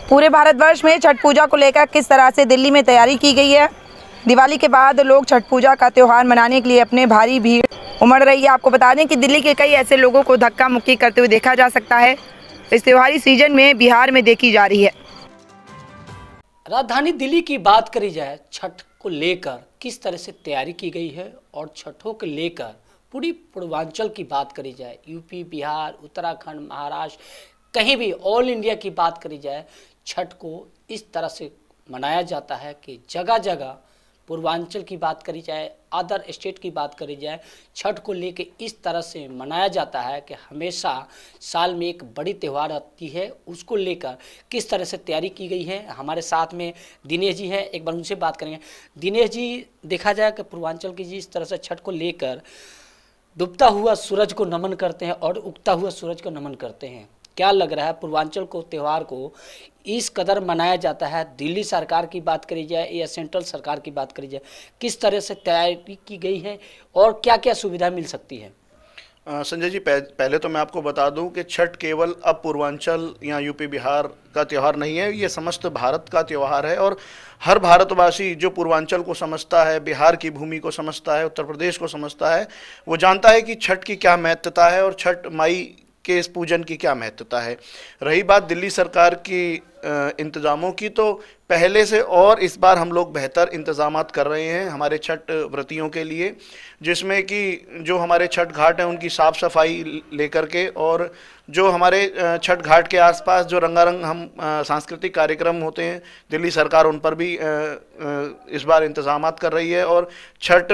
पूरे भारतवर्ष में छठ पूजा को लेकर किस तरह से दिल्ली में तैयारी की गई है। दिवाली के बाद लोग छठ पूजा का त्यौहार मनाने के लिए अपने भारी भीड़ उमड़ रही है। आपको बता दें कि दिल्ली के कई ऐसे लोगों को धक्का मुक्की करते हुए देखा जा सकता है। इस त्योहारी सीजन में बिहार में देखी जा रही है। राजधानी दिल्ली की बात करी जाए, छठ को लेकर किस तरह से तैयारी की गई है और छठों को लेकर पूरी पूर्वांचल की बात करी जाए, यूपी, बिहार, उत्तराखंड, महाराष्ट्र, कहीं भी ऑल इंडिया की बात करी जाए, छठ को इस तरह से मनाया जाता है कि जगह जगह पूर्वांचल की बात करी जाए, अदर स्टेट की बात करी जाए, छठ को लेके इस तरह से मनाया जाता है कि हमेशा साल में एक बड़ी त्यौहार आती है, उसको लेकर किस तरह से तैयारी की गई है। हमारे साथ में दिनेश जी हैं, एक बार उनसे बात करेंगे। दिनेश जी, देखा जाए कि पूर्वांचल की जिस तरह से छठ को लेकर डूबता हुआ सूरज को नमन करते हैं और उगता हुआ सूरज को नमन करते हैं, क्या लग रहा है पूर्वांचल को त्यौहार को इस कदर मनाया जाता है? दिल्ली सरकार की बात करी जाए या सेंट्रल सरकार की बात करी जाए, किस तरह से तैयारी की गई है और क्या क्या सुविधा मिल सकती है? संजय जी, पहले तो मैं आपको बता दूं कि छठ केवल अब पूर्वांचल या यूपी बिहार का त्यौहार नहीं है, ये समस्त भारत का त्यौहार है। और हर भारतवासी जो पूर्वांचल को समझता है, बिहार की भूमि को समझता है, उत्तर प्रदेश को समझता है, वो जानता है कि छठ की क्या महत्वता है और छठ माई के इस पूजन की क्या महत्वता है। रही बात दिल्ली सरकार की इंतज़ामों की, तो पहले से और इस बार हम लोग बेहतर इंतज़ामात कर रहे हैं हमारे छठ व्रतियों के लिए, जिसमें कि जो हमारे छठ घाट हैं उनकी साफ़ सफाई लेकर के, और जो हमारे छठ घाट के आसपास जो रंगारंग हम सांस्कृतिक कार्यक्रम होते हैं, दिल्ली सरकार उन पर भी इस बार इंतज़ामात कर रही है। और छठ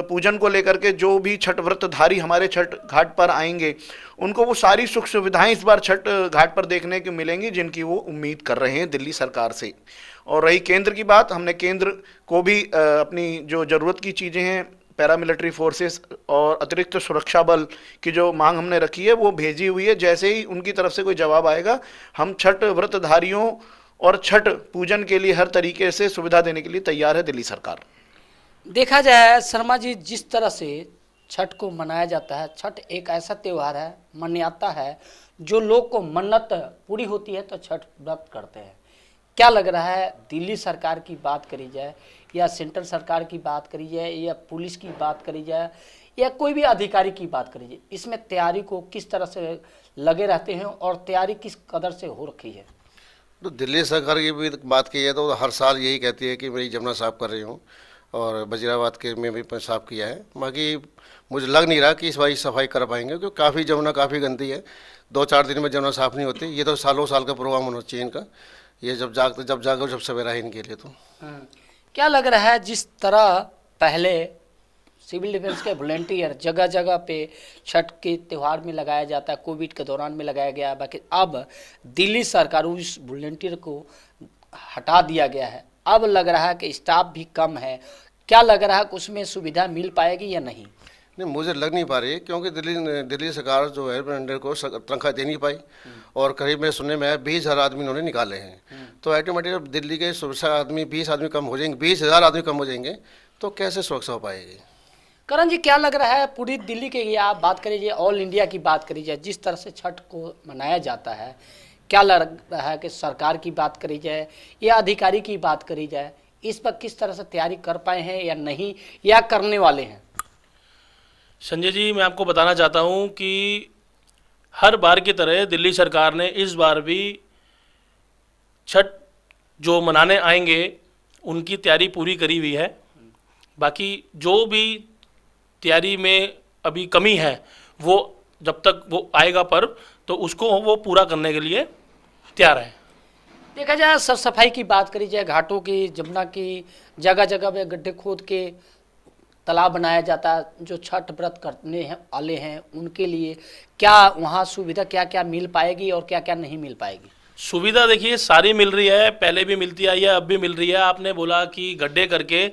पूजन को लेकर के जो भी छठ व्रतधारी हमारे छठ घाट पर आएंगे, उनको वो सारी सुख सुविधाएं इस बार छठ घाट पर देखने को मिलेंगी जिनकी वो उम्मीद कर रहे हैं दिल्ली सरकार से। और रही केंद्र की बात, हमने केंद्र को भी अपनी जो ज़रूरत की चीज़ें हैं, पैरामिलिट्री फोर्सेस और अतिरिक्त सुरक्षा बल की जो मांग हमने रखी है वो भेजी हुई है। जैसे ही उनकी तरफ से कोई जवाब आएगा, हम छठ व्रतधारियों और छठ पूजन के लिए हर तरीके से सुविधा देने के लिए तैयार है दिल्ली सरकार। देखा जाए शर्मा जी, जिस तरह से छठ को मनाया जाता है, छठ एक ऐसा त्यौहार है, मान्यता है, जो लोग को मन्नत पूरी होती है तो छठ व्रत करते हैं। क्या लग रहा है, दिल्ली सरकार की बात करी जाए या सेंट्रल सरकार की बात करी जाए या पुलिस की बात करी जाए या कोई भी अधिकारी की बात करी जाए, इसमें तैयारी को किस तरह से लगे रहते हैं और तैयारी किस कदर से हो रखी है? तो दिल्ली सरकार की भी बात की है तो हर साल यही कहती है कि मेरी जमुना साफ कर रही हूँ, और वजीराबाद के में भी साफ किया है। बाकी मुझे लग नहीं रहा कि इस बार सफाई कर पाएंगे, क्योंकि काफ़ी जमुना काफ़ी गंदी है, 2-4 दिन में जमुना साफ़ नहीं होती। ये तो सालों साल का प्रोग्राम होना चाहिए इनका, ये जब जागो जब सवेरा है इनके लिए। तो क्या लग रहा है, जिस तरह पहले सिविल डिफेंस के वॉलंटियर जगह जगह पे छठ के त्यौहार में लगाया जाता है, कोविड के दौरान में लगाया गया, बाकी अब दिल्ली सरकार उस वॉलंटियर को हटा दिया गया है, अब लग रहा है कि स्टाफ भी कम है, क्या लग रहा है कि उसमें सुविधा मिल पाएगी या नहीं? नहीं, मुझे लग नहीं पा रही, क्योंकि दिल्ली सरकार जो है वॉलंटियर को तनख्वाह दे नहीं पाई, और करीब में सुनने में 20,000 आदमी उन्होंने निकाले हैं। तो ऑटोमेटिक दिल्ली के सुरक्षा आदमी 20 आदमी कम हो जाएंगे, 20,000 आदमी कम हो जाएंगे, तो कैसे सुरक्षा हो पाएगी? करण जी, क्या लग रहा है पूरी दिल्ली के, या आप बात करिए ऑल इंडिया की बात करी जाए, जिस तरह से छठ को मनाया जाता है, क्या लग रहा है कि सरकार की बात करी जाए या अधिकारी की बात करी जाए, इस पर किस तरह से तैयारी कर पाए हैं या नहीं, या करने वाले हैं? संजय जी, मैं आपको बताना चाहता हूं कि हर बार की तरह दिल्ली सरकार ने इस बार भी छठ जो मनाने आएंगे उनकी तैयारी पूरी करी हुई है। बाकी जो भी तैयारी में अभी कमी है, वो जब तक वो आएगा पर्व, तो उसको वो पूरा करने के लिए तैयार है। देखा जाए साफ सफाई की बात करी जाए, घाटों की, जमुना की, जगह जगह पे गड्ढे खोद के तालाब बनाया जाता है, जो छठ व्रत करने हैं वाले हैं उनके लिए क्या वहाँ सुविधा क्या क्या मिल पाएगी और क्या क्या नहीं मिल पाएगी? सुविधा देखिए सारी मिल रही है, पहले भी मिलती आई है, अब भी मिल रही है। आपने बोला कि गड्ढे करके,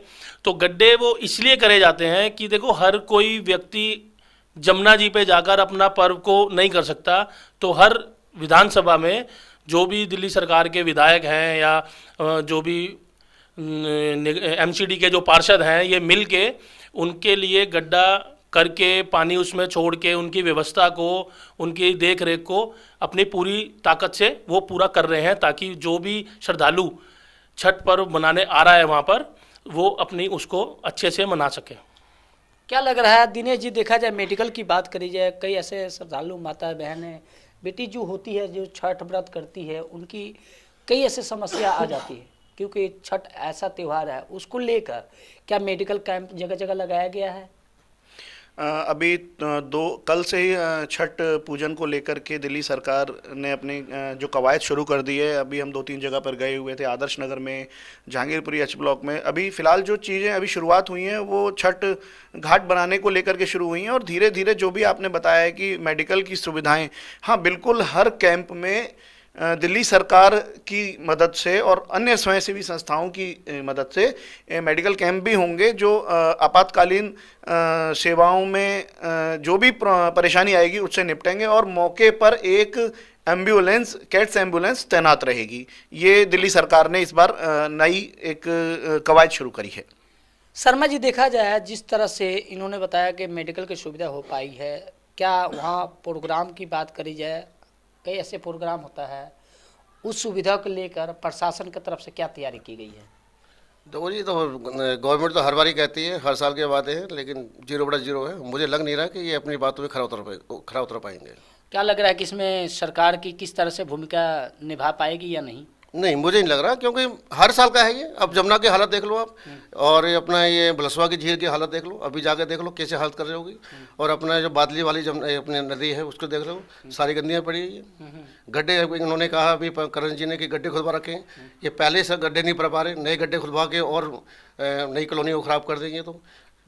तो गड्ढे वो इसलिए करे जाते हैं कि देखो हर कोई व्यक्ति जमुना जी पे जाकर अपना पर्व को नहीं कर सकता, तो हर विधानसभा में जो भी दिल्ली सरकार के विधायक हैं या जो भी एमसीडी के जो पार्षद हैं, ये मिल के उनके लिए गड्ढा करके पानी उसमें छोड़ के उनकी व्यवस्था को, उनकी देख रेख को अपनी पूरी ताकत से वो पूरा कर रहे हैं, ताकि जो भी श्रद्धालु छठ पर्व मनाने आ रहा है वहाँ पर वो अपनी उसको अच्छे से मना सके। क्या लग रहा है दिनेश जी, देखा जाए मेडिकल की बात करी जाए, कई ऐसे श्रद्धालु माता बहनें, बेटी जो होती है, जो छठ व्रत करती है, उनकी कई ऐसे समस्या आ जाती है, क्योंकि छठ ऐसा त्यौहार है, उसको लेकर क्या मेडिकल कैंप जगह जगह लगाया गया है? अभी कल से ही छठ पूजन को लेकर के दिल्ली सरकार ने अपनी जो कवायद शुरू कर दी है। अभी हम 2-3 जगह पर गए हुए थे, आदर्श नगर में, जहांगीरपुरी एच ब्लॉक में। अभी फ़िलहाल जो चीज़ें अभी शुरुआत हुई हैं वो छठ घाट बनाने को लेकर के शुरू हुई हैं, और धीरे धीरे जो भी आपने बताया है कि मेडिकल की सुविधाएं, हाँ बिल्कुल, हर कैंप में दिल्ली सरकार की मदद से और अन्य स्वयंसेवी संस्थाओं की मदद से मेडिकल कैंप भी होंगे, जो आपातकालीन सेवाओं में जो भी परेशानी आएगी उससे निपटेंगे, और मौके पर एक एम्बुलेंस, कैट्स एम्बुलेंस तैनात रहेगी। ये दिल्ली सरकार ने इस बार नई एक कवायद शुरू करी है। शर्मा जी, देखा जाए जिस तरह से इन्होंने बताया कि मेडिकल की सुविधा हो पाई है, क्या वहाँ प्रोग्राम की बात करी जाए, कई ऐसे प्रोग्राम होता है, उस सुविधा को लेकर प्रशासन की तरफ से क्या तैयारी की गई है? देखो जी, तो गवर्नमेंट तो हर बार ही कहती है, हर साल के वादे हैं, लेकिन 0/0 है। मुझे लग नहीं रहा कि ये अपनी बातों में खरा उतर पाएंगे। क्या लग रहा है कि इसमें सरकार की किस तरह से भूमिका निभा पाएगी या नहीं? नहीं, मुझे नहीं लग रहा, क्योंकि हर साल का है ये। अब जमुना की हालत देख लो आप, और ये अपना ये बलसवा की झील की हालत देख लो, अभी जाके देख लो कैसे हालत कर रही होगी। और अपना जो बादली वाली अपनी नदी है उसको देख लो, सारी गंदियाँ पड़ी है। गड्ढे इन्होंने कहा अभी करण जी ने कि गड्ढे खुदवा रखे हैं, ये पहले से गड्ढे नहीं भर पा रहे, नए गड्ढे खुदवा के और नई कॉलोनी को ख़राब कर देंगे। तो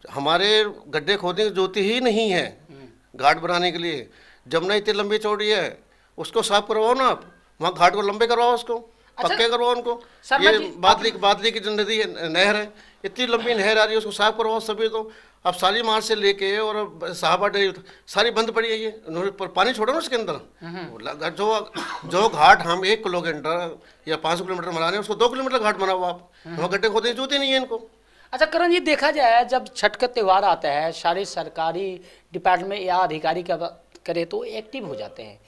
हमारे गड्ढे खोदने की जरूरत ही नहीं है घाट बनाने के लिए। जमुना इतनी लंबी चौड़ी है, उसको साफ करवाओ ना आप, वहाँ घाट को लंबे करवाओ, उसको पक्के करवाओ उनको। ये बादली की जो नदी है, नहर है, इतनी लंबी नहर आ रही है, उसको साफ करवाओ सभी। तो अब साली मार से लेके और साहबा डेरी सारी बंद पड़ी है, ये पर पानी छोड़ो ना उसके अंदर। जो घाट हम 1 किलोमीटर या 5 किलोमीटर बना रहे हैं, उसको 2 किलोमीटर घाट बनाओ आप, वहाँ गड्ढे खोदने की जरूरत ही नहीं है इनको। अच्छा करण जी, देखा जाए जब छठ का त्यौहार आता है, सारे सरकारी डिपार्टमेंट या अधिकारी का करे तो एक्टिव हो जाते हैं।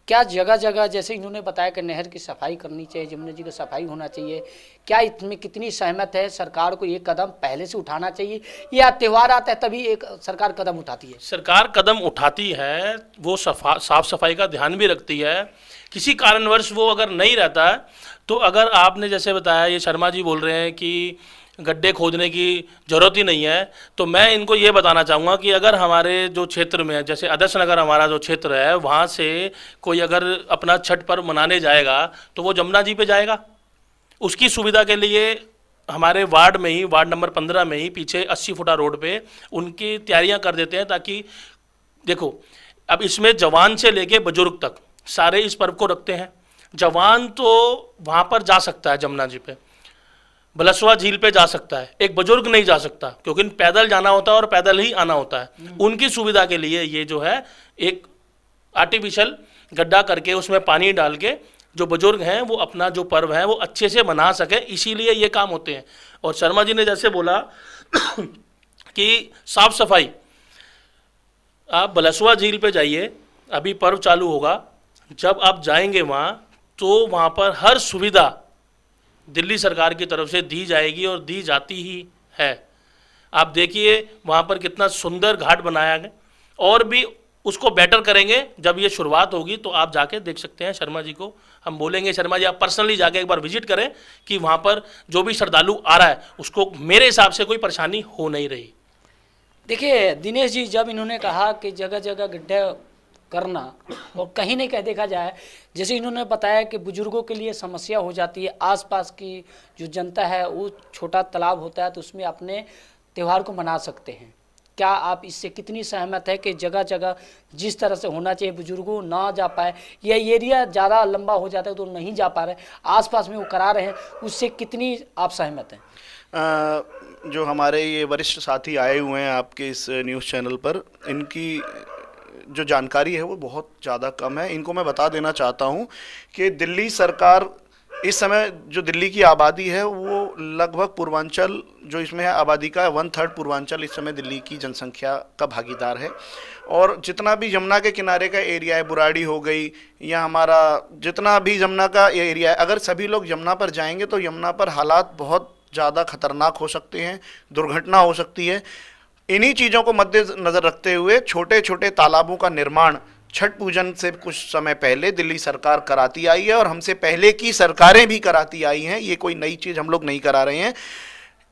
क्या जगह जगह जैसे इन्होंने बताया कि नहर की सफाई करनी चाहिए, जमुना जी की सफाई होना चाहिए, क्या इसमें कितनी सहमत है? सरकार को ये कदम पहले से उठाना चाहिए या त्यौहार आता है तभी एक सरकार कदम उठाती है? सरकार कदम उठाती है, वो साफ सफाई का ध्यान भी रखती है। किसी कारणवश वो अगर नहीं रहता है तो, अगर आपने जैसे बताया, ये शर्मा जी बोल रहे हैं कि गड्ढे खोदने की ज़रूरत ही नहीं है, तो मैं इनको ये बताना चाहूँगा कि अगर हमारे जो क्षेत्र में, जैसे आदर्श नगर हमारा जो क्षेत्र है, वहाँ से कोई अगर अपना छठ पर्व मनाने जाएगा तो वो जमुना जी पे जाएगा। उसकी सुविधा के लिए हमारे वार्ड में ही, वार्ड नंबर 15 में ही पीछे 80 फुटा रोड पे उनकी तैयारियाँ कर देते हैं, ताकि देखो अब इसमें जवान से लेके बुजुर्ग तक सारे इस पर्व को रखते हैं। जवान तो वहाँ पर जा सकता है, जमुना जी पे, बलसवा झील पे जा सकता है, एक बुजुर्ग नहीं जा सकता, क्योंकि पैदल जाना होता है और पैदल ही आना होता है। उनकी सुविधा के लिए ये जो है एक आर्टिफिशियल गड्ढा करके उसमें पानी डाल के जो बुजुर्ग हैं वो अपना जो पर्व है वो अच्छे से मना सके, इसीलिए ये काम होते हैं। और शर्मा जी ने जैसे बोला कि साफ सफाई, आप बलसवा झील पे जाइए, अभी पर्व चालू होगा, जब आप जाएंगे वहाँ तो वहाँ पर हर सुविधा दिल्ली सरकार की तरफ से दी जाएगी और दी जाती ही है। आप देखिए वहाँ पर कितना सुंदर घाट बनाया गया, और भी उसको बेटर करेंगे। जब ये शुरुआत होगी तो आप जाके देख सकते हैं। शर्मा जी को हम बोलेंगे, शर्मा जी आप पर्सनली जाके एक बार विजिट करें कि वहाँ पर जो भी श्रद्धालु आ रहा है उसको मेरे हिसाब से कोई परेशानी हो नहीं रही। देखिए दिनेश जी, जब इन्होंने कहा कि जगह जगह गड्ढे करना, और कहीं नहीं कह देखा जाए, जैसे इन्होंने बताया कि बुजुर्गों के लिए समस्या हो जाती है, आसपास की जो जनता है वो छोटा तालाब होता है तो उसमें अपने त्यौहार को मना सकते हैं। क्या आप इससे कितनी सहमत है कि जगह जगह जिस तरह से होना चाहिए, बुजुर्गों ना जा पाए, या एरिया ज़्यादा लंबा हो जाता है तो नहीं जा पा रहे, आसपास में वो करा रहे हैं, उससे कितनी आप सहमत हैं? जो हमारे ये वरिष्ठ साथी आए हुए हैं आपके इस न्यूज़ चैनल पर, इनकी जो जानकारी है वो बहुत ज़्यादा कम है। इनको मैं बता देना चाहता हूँ कि दिल्ली सरकार इस समय जो दिल्ली की आबादी है वो लगभग पूर्वांचल जो इसमें है आबादी का 1/3 पूर्वांचल इस समय दिल्ली की जनसंख्या का भागीदार है। और जितना भी यमुना के किनारे का एरिया है, बुराड़ी हो गई या हमारा जितना भी यमुना का एरिया है, अगर सभी लोग यमुना पर जाएंगे तो यमुना पर हालात बहुत ज़्यादा खतरनाक हो सकते हैं, दुर्घटना हो सकती है। इन्हीं चीज़ों को मद्देनज़र रखते हुए छोटे छोटे तालाबों का निर्माण छठ पूजन से कुछ समय पहले दिल्ली सरकार कराती आई है और हमसे पहले की सरकारें भी कराती आई हैं। ये कोई नई चीज़ हम लोग नहीं करा रहे हैं,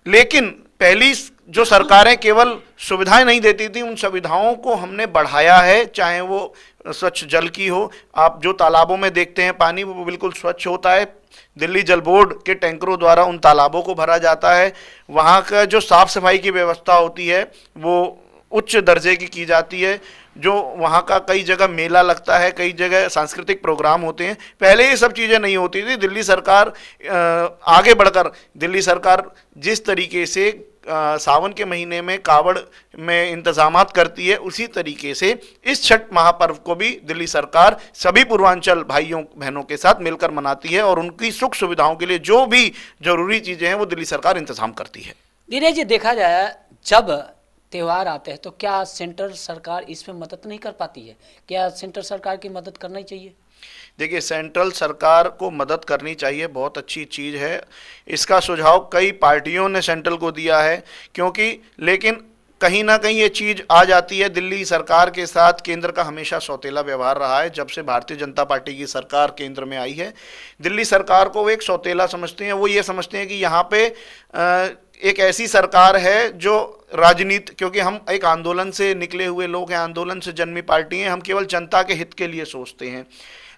लेकिन पहली जो सरकारें केवल सुविधाएं नहीं देती थी, उन सुविधाओं को हमने बढ़ाया है। चाहे वो स्वच्छ जल की हो, आप जो तालाबों में देखते हैं पानी वो बिल्कुल स्वच्छ होता है, दिल्ली जल बोर्ड के टैंकरों द्वारा उन तालाबों को भरा जाता है। वहाँ का जो साफ़ सफाई की व्यवस्था होती है वो उच्च दर्जे की जाती है। जो वहाँ का कई जगह मेला लगता है, कई जगह सांस्कृतिक प्रोग्राम होते हैं, पहले ये सब चीज़ें नहीं होती थी। दिल्ली सरकार आगे बढ़कर दिल्ली सरकार जिस तरीके से सावन के महीने में कावड़ में इंतजामात करती है, उसी तरीके से इस छठ महापर्व को भी दिल्ली सरकार सभी पूर्वांचल भाइयों बहनों के साथ मिलकर मनाती है और उनकी सुख सुविधाओं के लिए जो भी जरूरी चीज़ें हैं वो दिल्ली सरकार इंतजाम करती है। धीरे जी देखा जाए जब त्यौहार आते हैं तो क्या सेंट्रल सरकार इसमें मदद नहीं कर पाती है? क्या सेंट्रल सरकार की मदद करनी चाहिए? देखिए, सेंट्रल सरकार को मदद करनी चाहिए, बहुत अच्छी चीज़ है। इसका सुझाव कई पार्टियों ने सेंट्रल को दिया है, क्योंकि लेकिन कहीं ना कहीं ये चीज़ आ जाती है। दिल्ली सरकार के साथ केंद्र का हमेशा सौतेला व्यवहार रहा है। जब से भारतीय जनता पार्टी की सरकार केंद्र में आई है, दिल्ली सरकार को वो एक सौतेला समझते हैं। वो ये समझते हैं कि यहाँ पे एक ऐसी सरकार है जो राजनीति, क्योंकि हम एक आंदोलन से निकले हुए लोग हैं, आंदोलन से जन्मी पार्टी हैं, हम केवल जनता के हित के लिए सोचते हैं।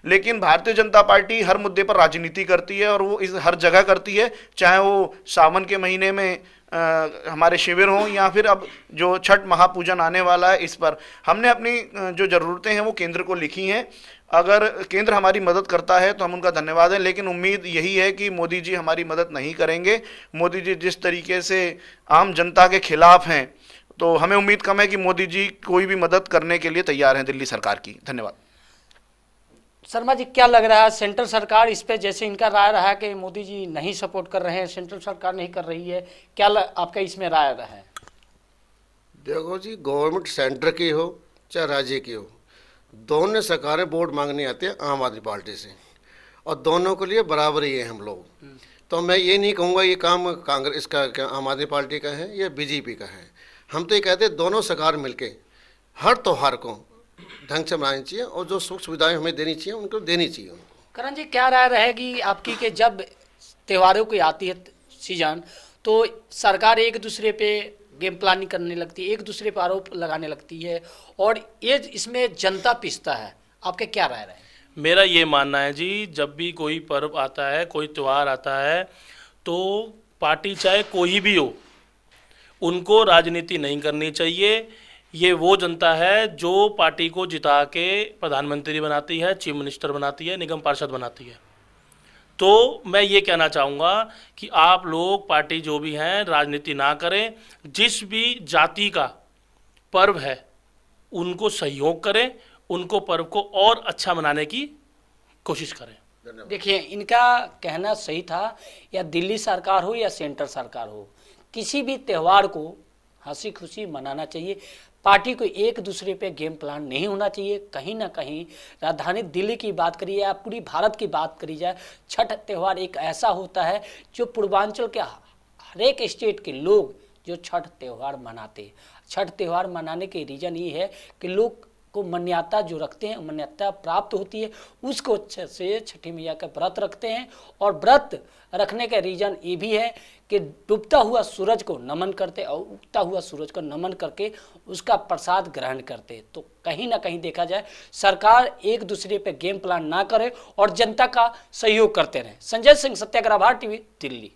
लेकिन भारतीय जनता पार्टी हर मुद्दे पर राजनीति करती है और वो इस हर जगह करती है, चाहे वो सावन के महीने में हमारे शिविर हों या फिर अब जो छठ महापूजन आने वाला है, इस पर हमने अपनी जो ज़रूरतें हैं वो केंद्र को लिखी हैं। अगर केंद्र हमारी मदद करता है तो हम उनका धन्यवाद है, लेकिन उम्मीद यही है कि मोदी जी हमारी मदद नहीं करेंगे। मोदी जी जिस तरीके से आम जनता के खिलाफ हैं, तो हमें उम्मीद कम है कि मोदी जी कोई भी मदद करने के लिए तैयार हैं दिल्ली सरकार की। धन्यवाद। शर्मा जी, क्या लग रहा है सेंट्रल सरकार इस पे, जैसे इनका राय रहा है कि मोदी जी नहीं सपोर्ट कर रहे हैं, सेंट्रल सरकार नहीं कर रही है, क्या आपका इसमें राय रहा है? देखो जी, गवर्नमेंट सेंटर की हो चाहे राज्य की हो, दोनों सरकारें वोट मांगने आती है आम आदमी पार्टी से, और दोनों के लिए बराबर ही है हम लोग। तो मैं ये नहीं कहूँगा ये काम कांग्रेस का आम आदमी पार्टी का है या बीजेपी का है। हम तो ये कहते हैं दोनों सरकार मिलके हर त्यौहार को ढंग से मनानी चाहिए और जो सुख सुविधाएं हमें देनी चाहिए उनको देनी चाहिए उनको। करण जी, क्या राय रहेगी आपकी कि जब त्योहारों की आती है सीजन तो सरकार एक दूसरे पे गेम प्लानिंग करने लगती है, एक दूसरे पर आरोप लगाने लगती है और ये इसमें जनता पिसता है, आपके क्या राय रहे? मेरा ये मानना है जी, जब भी कोई पर्व आता है, कोई त्यौहार आता है, तो पार्टी चाहे कोई भी हो, उनको राजनीति नहीं करनी चाहिए। ये वो जनता है जो पार्टी को जिता के प्रधानमंत्री बनाती है, चीफ मिनिस्टर बनाती है, निगम पार्षद बनाती है। तो मैं ये कहना चाहूँगा कि आप लोग पार्टी जो भी हैं राजनीति ना करें, जिस भी जाति का पर्व है उनको सहयोग करें, उनको पर्व को और अच्छा मनाने की कोशिश करें। देखिए, इनका कहना सही था, या दिल्ली सरकार हो या सेंट्रल सरकार हो, किसी भी त्यौहार को हंसी खुशी मनाना चाहिए। पार्टी को एक दूसरे पे गेम प्लान नहीं होना चाहिए। कहीं ना कहीं राजधानी दिल्ली की बात करिए या पूरी भारत की बात करी जाए, छठ त्यौहार एक ऐसा होता है जो पूर्वांचल के हर एक स्टेट के लोग जो छठ त्यौहार मनाते हैं। छठ त्यौहार मनाने के रीज़न ये है कि लोग को मान्यता जो रखते हैं, मान्यता प्राप्त होती है, उसको अच्छे से छठी मैया का व्रत रखते हैं। और व्रत रखने का रीज़न ये भी है कि डूबता हुआ सूरज को नमन करते और उगता हुआ सूरज को नमन करके उसका प्रसाद ग्रहण करते। तो कहीं ना कहीं देखा जाए सरकार एक दूसरे पे गेम प्लान ना करे और जनता का सहयोग करते रहे। संजय सिंह, सत्याग्रह भारत टीवी, दिल्ली।